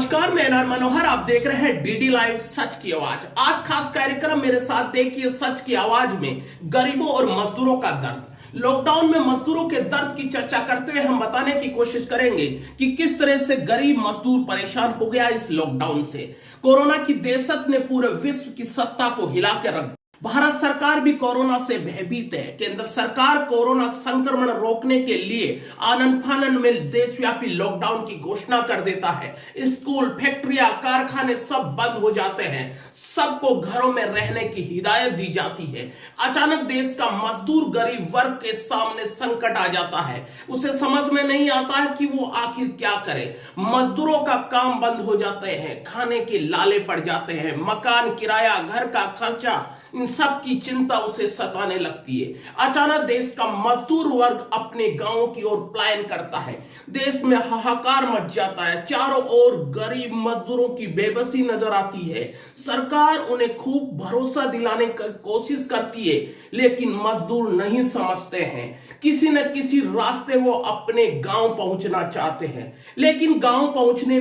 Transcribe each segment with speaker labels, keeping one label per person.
Speaker 1: नमस्कार, मैं एनआर मनोहर। आप देख रहे हैं डीडी लाइव सच की आवाज। आज खास कार्यक्रम मेरे साथ देखिए। सच की आवाज में गरीबों और मजदूरों का दर्द। लॉकडाउन में मजदूरों के दर्द की चर्चा करते हुए हम बताने की कोशिश करेंगे कि किस तरह से गरीब मजदूर परेशान हो गया इस लॉकडाउन से। कोरोना की दहशत ने पूरे विश्व की सत्ता को हिला के रख। भारत सरकार भी कोरोना से भयभीत है। केंद्र सरकार कोरोना संक्रमण रोकने के लिए आनन फानन में देशव्यापी लॉकडाउन की घोषणा कर देता है। स्कूल, फैक्ट्रियां, कारखाने सब बंद हो जाते हैं। सबको घरों में रहने की हिदायत दी जाती है। अचानक देश का मजदूर गरीब वर्ग के सामने संकट आ जाता है। उसे समझ में नहीं आता है कि वो आखिर क्या करे। मजदूरों का काम बंद हो जाते हैं, खाने के लाले पड़ जाते हैं, मकान किराया, घर का खर्चा, इन सब की चिंता उसे सताने लगती है। अचानक देश का मजदूर वर्ग अपने गांवों की ओर पलायन करता है। देश में हाहाकार मच जाता है। चारों ओर गरीब मजदूरों की बेबसी नजर आती है। सरकार उन्हें खूब भरोसा दिलाने की कोशिश करती है, लेकिन मजदूर नहीं समझते हैं। किसी न किसी रास्ते वो अपने गांव पहुंचना चाहते हैं, लेकिन गांव पहुंचने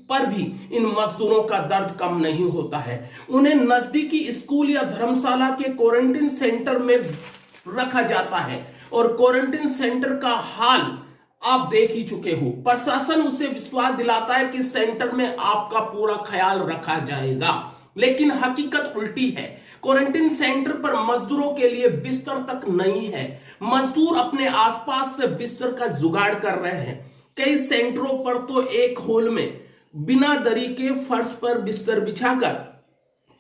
Speaker 1: पर भी इन मजदूरों का दर्द कम नहीं होता है। उन्हें नजदीकी स्कूल या धर्मशाला के क्वारंटीन सेंटर में रखा जाता है और क्वारंटीन सेंटर का हाल आप देख ही चुके हो। प्रशासन उसे विश्वास दिलाता है कि सेंटर में आपका पूरा ख्याल रखा जाएगा, लेकिन हकीकत उल्टी है। क्वारंटीन सेंटर पर मजदूरों के लिए बिस्तर तक नहीं है। मजदूर अपने आसपास से बिस्तर का जुगाड़ कर रहे हैं। कई सेंटरों पर तो एक हॉल में बिना दरी के फर्श पर बिस्तर बिछाकर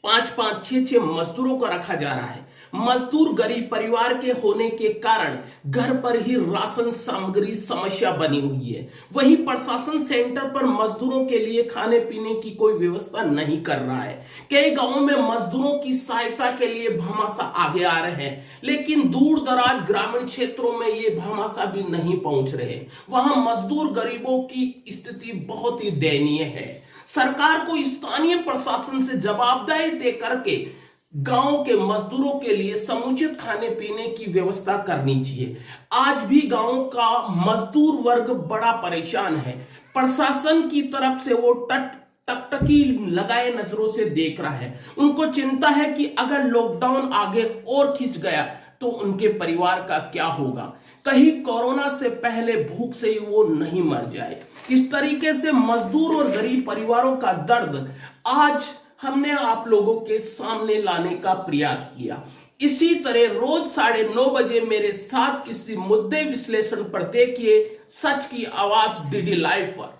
Speaker 1: 5-5, 6-6 मजदूरों को रखा जा रहा है। मजदूर गरीब परिवार के होने के कारण घर पर ही राशन सामग्री समस्या बनी हुई है। वहीं प्रशासन सेंटर पर मजदूरों के लिए खाने पीने की कोई व्यवस्था नहीं कर रहा है। कई गांवों में मजदूरों की सहायता के लिए भामाशाह आगे आ रहे हैं, लेकिन दूर दराज ग्रामीण क्षेत्रों में ये भामाशाह भी नहीं पहुंच रहे। वहां मजदूर गरीबों की स्थिति बहुत ही दयनीय है। सरकार को स्थानीय प्रशासन से जवाबदेही दे करके गांव के मजदूरों के लिए समुचित खाने पीने की व्यवस्था करनी चाहिए। आज भी गांव का मजदूर वर्ग बड़ा परेशान है। प्रशासन की तरफ से वो टकटकी लगाए नजरों से देख रहा है। उनको चिंता है कि अगर लॉकडाउन आगे और खिंच गया तो उनके परिवार का क्या होगा। कहीं कोरोना से पहले भूख से ही वो नहीं मर जाए। इस तरीके से मजदूर और गरीब परिवारों का दर्द आज हमने आप लोगों के सामने लाने का प्रयास किया। इसी तरह रोज 9:30 बजे मेरे साथ किसी मुद्दे विश्लेषण पर देखिए सच की आवाज डीडी लाइव पर।